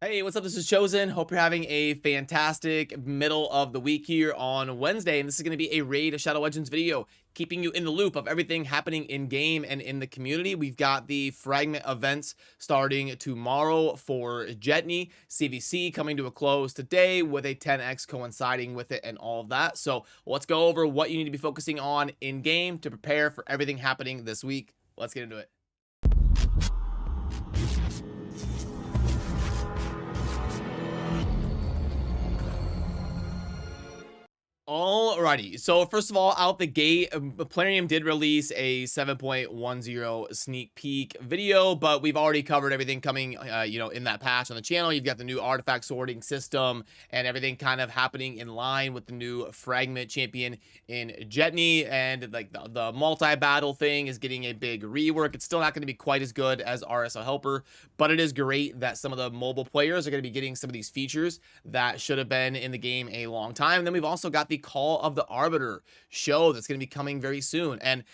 Hey, what's up? This is Chosen. Hope you're having a fantastic middle of the week here on Wednesday. And this is going to be a Raid of Shadow Legends video, keeping you in the loop of everything happening in game and in the community. We've got the fragment events starting tomorrow for Jetney, CVC coming to a close today with a 10x coinciding with it and all of that. So let's go over what you need to be focusing on in game to prepare for everything happening this week. Let's get into it. Alrighty, so first of all, out the gate, Plarium did release a 7.10 sneak peek video, but we've already covered everything coming, in that patch on the channel. You've got the new artifact sorting system and everything kind of happening in line with the new fragment champion in Jetney, and like the multi-battle thing is getting a big rework. It's still not going to be quite as good as RSL Helper, but it is great that some of the mobile players are going to be getting some of these features that should have been in the game a long time. And then we've also got the Call of the Arbiter show that's going to be coming very soon. And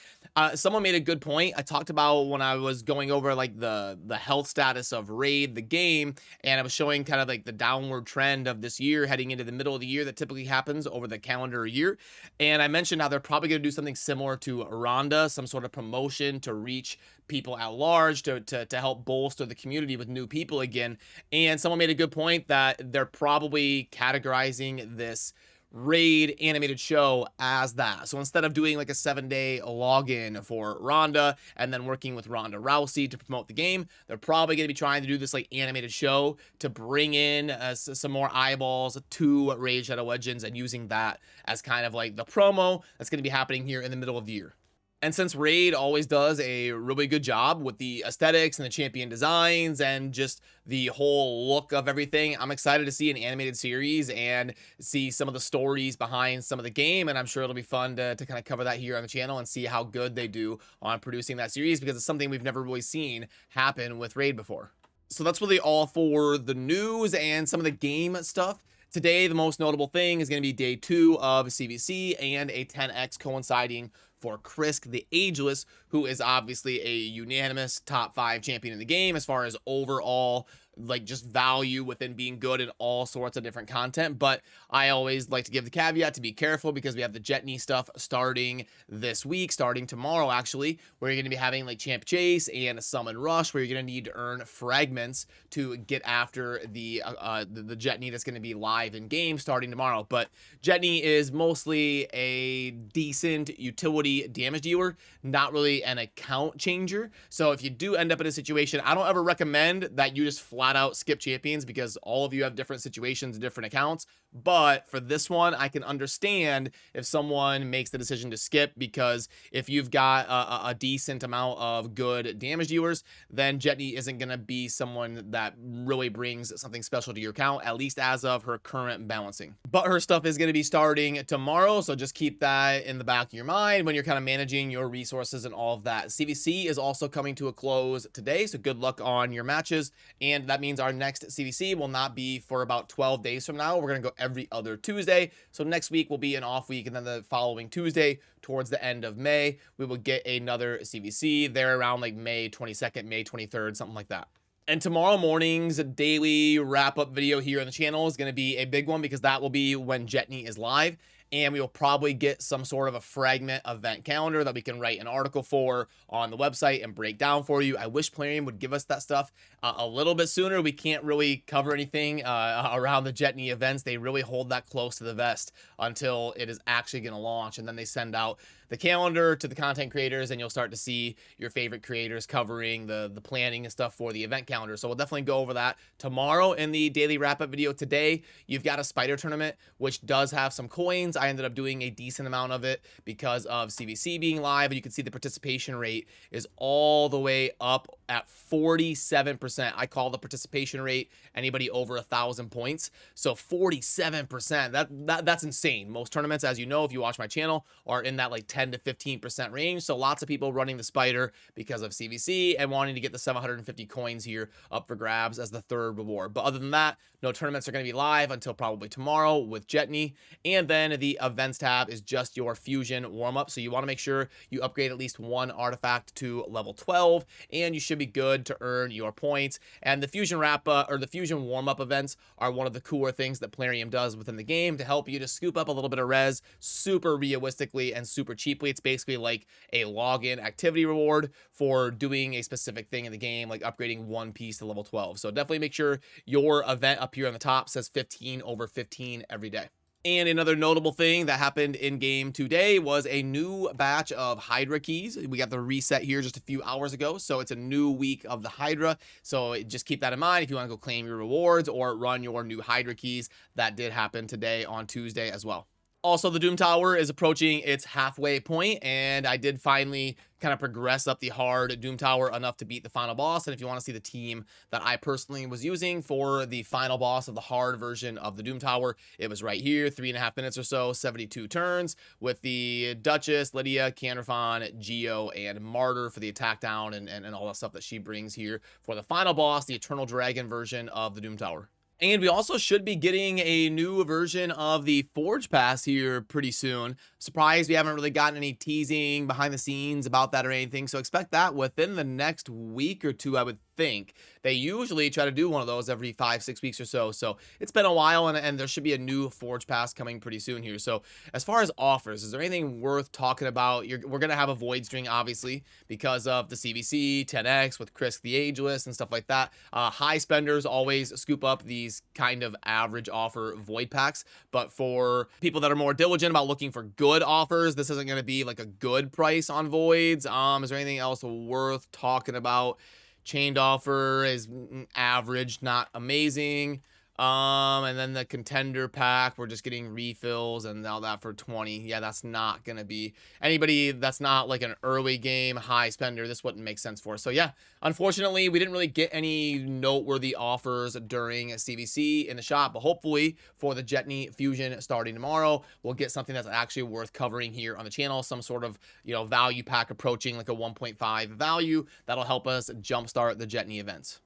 someone made a good point. I talked about when I was going over like the health status of Raid, the game, and I was showing kind of like the downward trend of this year heading into the middle of the year that typically happens over the calendar year. And I mentioned how they're probably going to do something similar to Ronda, some sort of promotion to reach people at large, to help bolster the community with new people again. And someone made a good point that they're probably categorizing this Raid animated show as that. So instead of doing like a 7-day login for Ronda and then working with Ronda Rousey to promote the game, they're probably going to be trying to do this like animated show to bring in some more eyeballs to Raid Shadow Legends, and using that as kind of like the promo that's going to be happening here in the middle of the year. And since Raid always does a really good job with the aesthetics and the champion designs and just the whole look of everything, I'm excited to see an animated series and see some of the stories behind some of the game. And I'm sure it'll be fun to kind of cover that here on the channel and see how good they do on producing that series, because it's something we've never really seen happen with Raid before. So that's really all for the news and some of the game stuff. Today, the most notable thing is going to be day 2 of CVC and a 10x coinciding for Krisk the Ageless, who is obviously a unanimous top 5 champion in the game as far as overall like just value within being good in all sorts of different content. But I always like to give the caveat to be careful, because we have the Jetney stuff starting this week, starting tomorrow actually, where you're going to be having like Champ Chase and a Summon Rush, where you're going to need to earn fragments to get after the Jetney that's going to be live in game starting tomorrow. But Jetney is mostly a decent utility damage dealer, not really an account changer. So if you do end up in a situation, I don't ever recommend that you just flat out skip champions, because all of you have different situations and different accounts. But for this one, I can understand if someone makes the decision to skip, because if you've got a decent amount of good damage dealers, then Jetney isn't going to be someone that really brings something special to your account, at least as of her current balancing. But her stuff is going to be starting tomorrow, so just keep that in the back of your mind when you're kind of managing your resources and all of that. CVC is also coming to a close today, so good luck on your matches. And that means our next CVC will not be for about 12 days from now. We're going to go every other Tuesday. So next week will be an off week, and then the following Tuesday towards the end of May, we will get another CVC there around like May 22nd, May 23rd, something like that. And tomorrow morning's daily wrap-up video here on the channel is going to be a big one, because that will be when Jetney is live. And we will probably get some sort of a fragment event calendar that we can write an article for on the website and break down for you. I wish Plarium would give us that stuff a little bit sooner. We can't really cover anything around the Jetney events. They really hold that close to the vest until it is actually going to launch, and then they send out the calendar to the content creators, and you'll start to see your favorite creators covering the planning and stuff for the event calendar. So we'll definitely go over that tomorrow in the daily wrap-up video. Today, you've got a spider tournament, which does have some coins. I ended up doing a decent amount of it because of CVC being live, and you can see the participation rate is all the way up at 47%. I call the participation rate anybody over 1,000 points. So 47%, that's insane. Most tournaments, as you know, if you watch my channel, are in that like 10 to 15% range. So lots of people running the spider because of CVC and wanting to get the 750 coins here up for grabs as the third reward. But other than that, no tournaments are going to be live until probably tomorrow with Jetney. And then the events tab is just your fusion warm-up. So you want to make sure you upgrade at least one artifact to level 12, and you should be good to earn your points. And the fusion or the fusion warm-up events are one of the cooler things that Plarium does within the game to help you to scoop up a little bit of res super realistically and super cheaply. It's basically like a login activity reward for doing a specific thing in the game, like upgrading one piece to level 12. So definitely make sure your event up here on the top says 15 over 15 every day. And another notable thing that happened in game today was a new batch of Hydra keys. We got the reset here just a few hours ago, so it's a new week of the Hydra. So just keep that in mind if you want to go claim your rewards or run your new Hydra keys. That did happen today on Tuesday as well. Also, the Doom Tower is approaching its halfway point, and I did finally kind of progress up the hard Doom Tower enough to beat the final boss. And if you want to see the team that I personally was using for the final boss of the hard version of the Doom Tower, it was right here, 3.5 minutes or so, 72 turns, with the Duchess, Lydia, Canrafon, Geo, and Martyr for the attack down and all that stuff that she brings here for the final boss, the Eternal Dragon version of the Doom Tower. And we also should be getting a new version of the Forge Pass here pretty soon. Surprised we haven't really gotten any teasing behind the scenes about that or anything. So expect that within the next week or two, I would think. They usually try to do one of those every 5-6 weeks or so. So it's been a while, and there should be a new Forge Pass coming pretty soon here. So as far as offers, is there anything worth talking about? We're going to have a Void String, obviously, because of the CVC, 10X with Krisk the Ageless and stuff like that. High spenders always scoop up these kind of average offer Void Packs. But for people that are more diligent about looking for good offers, this isn't going to be like a good price on Voids. Is there anything else worth talking about? Chained offer is average, not amazing. And then the contender pack, we're just getting refills and all that for 20. Yeah, that's not going to be anybody that's not like an early game high spender. This wouldn't make sense for. So yeah, unfortunately, we didn't really get any noteworthy offers during CVC in the shop, but hopefully for the Jetney Fusion starting tomorrow, we'll get something that's actually worth covering here on the channel. Some sort of, value pack approaching like a 1.5 value that'll help us jumpstart the Jetney events.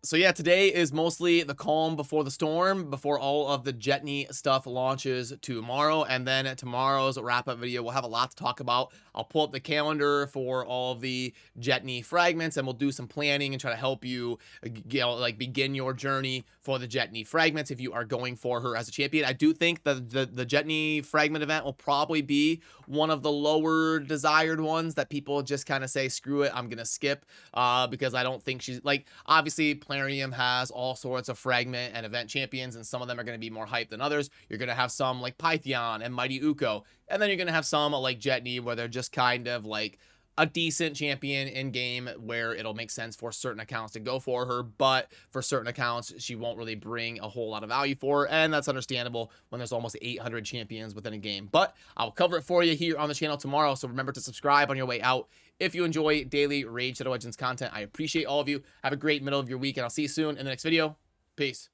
So yeah, today is mostly the calm before the storm, before all of the Jetney stuff launches tomorrow. And then tomorrow's wrap-up video, we'll have a lot to talk about. I'll pull up the calendar for all of the Jetney fragments, and we'll do some planning and try to help you, begin your journey for the Jetney fragments if you are going for her as a champion. I do think that the Jetney fragment event will probably be one of the lower desired ones that people just kind of say, screw it, I'm going to skip, because I don't think she's, obviously, Plarium has all sorts of fragment and event champions, and some of them are going to be more hyped than others. You're going to have some like Pythion and Mighty Uko, and then you're going to have some like Jetney where they're just kind of like a decent champion in game where it'll make sense for certain accounts to go for her, but for certain accounts she won't really bring a whole lot of value for her, and that's understandable when there's almost 800 champions within a game. But I'll cover it for you here on the channel tomorrow, so remember to subscribe on your way out if you enjoy daily Raid Shadow Legends content. I appreciate all of you. Have a great middle of your week, and I'll see you soon in the next video. Peace.